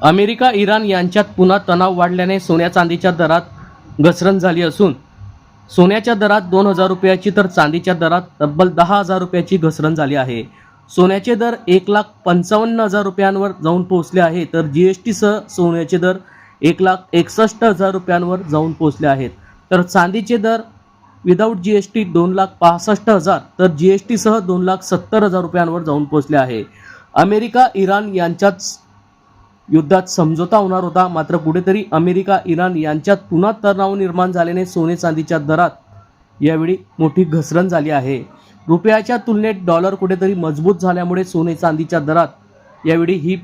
America Iran यांच्यात पुन्हा तणाव वाढल्याने सोन्या चांदीच्या दरात घसरण झाली असून सोन्याच्या दरात 2,000 रुपयाची तर चांदीच्या दरात तब्बल 10,000 रुपयाची घसरण झाली आहे। सोन्याचे दर 1,55,000 रुपयांवर जाऊन पोहोचले आहे, तर GST सह सोन्याचे दर 1,61,000 रुपयांवर जाऊन पोहोचले आहेत, तर चांदीचे दर विदाऊट GST 2,65,000 तर GST सह 2,70,000 रुपयांवर जाऊन पोहोचले आहे। अमेरिका इराण यांच्यात युद्धात समझोता होणार होता, मात्र कुठेतरी अमेरिका इराण यांच्यात पुन्हा तणाव निर्माण झाल्याने सोने चांदीच्या दरात यावेळी मोठी घसरण झाली आहे। रुपयाच्या तुलनेत डॉलर कुठेतरी मजबूत झाल्यामुळे सोने चांदीच्या दरात यावेळी ही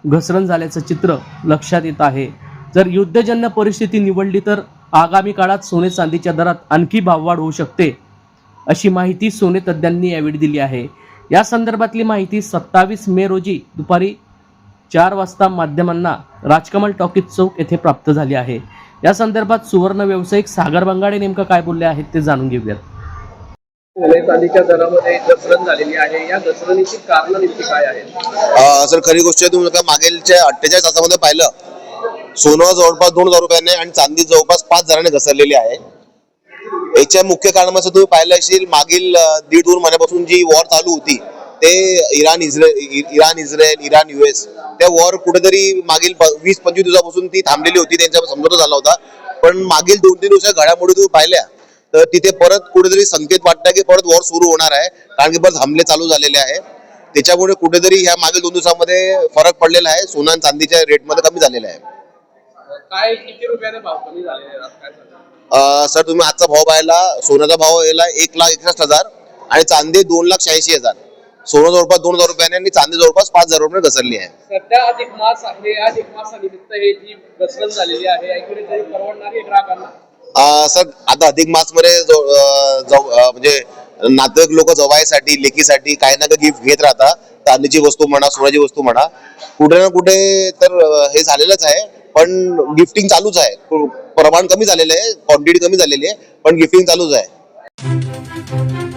घसरण झाल्याचं चित्र लक्षात येत आहे। जर युद्धजन्य परिस्थिती निवडली तर आगामी काळात सोने चांदीच्या दरात आणखी भाववाढ होऊ शकते, अशी माहिती सोने तज्ज्ञांनी यावेळी दिली आहे। या संदर्भातली माहिती 27 मे रोजी दुपारी 4 वाजता माध्यमांना राजकमल टॉकीज चौक येथे प्राप्त झाली आहे। या संदर्भात सुवर्ण व्यावसायिक सागर बंगाडे नेमकं काय बोलले आहेत ते जाणून घेऊयात। सोने चांदीच्या दरामध्ये घसरण झालेली आहे, या घसरणीची कारण नेमकी काय आहेत? सर खरी गोष्ट आहे, तुम्ही मागीलच्या 48 तासामध्ये पाहिलं सोनं जवळपास 2,000 रुपयाने आणि चांदी जवळपास 5,000ने घसरलेली आहे। याच्या मुख्य कारणामध्ये तुम्ही पाहिलं असेल, मागील 1.5-2 महिन्यापासून जी वॉर चालू होती ते इराण इस्रायल इराण US त्या वॉर कुठेतरी मागील 20-25 दिवसापासून ती थांबलेली होती, त्यांचा समझोता झाला होता। पण मागील 2-3 दिवसाच्या घडामोडी तुम्ही पाहिल्या तर तिथे परत कुठेतरी संकेत वाटतात की परत वॉर सुरू होणार आहे, कारण की परत हमले चालू झालेले आहे। त्याच्यामुळे कुठेतरी ह्या मागील 2 दिवसामध्ये फरक पडलेला आहे, सोना आणि चांदीच्या रेटमध्ये कमी झालेला आहे। काय किती रुपयाने भाव कमी झालेले काय सर तुम्ही आजचा भाव पाहिला, सोन्याचा भाव याला 1,61,000 आणि चांदी 2,86,000। सोनं जवळपास 2,000 रुपयाने आणि चांदी जवळपास 5,000 रुपये घसरली आहे। सध्या अधिक मास आहे, अधिक मासानिमित्त हे जी घसरण झालेली आहे, याकडे तरी परवडणार आहे ग्राहकांना? सर आता अधिक मास मध्ये म्हणजे नातेवाईक लोक जवायसाठी लेकीसाठी काही ना काही गिफ्ट घेत राहतात, चांदीची वस्तू म्हणा सोन्याची वस्तू म्हणा, कुठे ना कुठे तर हे झालेलंच आहे। पण गिफ्टिंग चालूच आहे, प्रमाण कमी झालेलं आहे, क्वांटिटी कमी झालेली आहे, पण गिफ्टिंग चालूच आहे।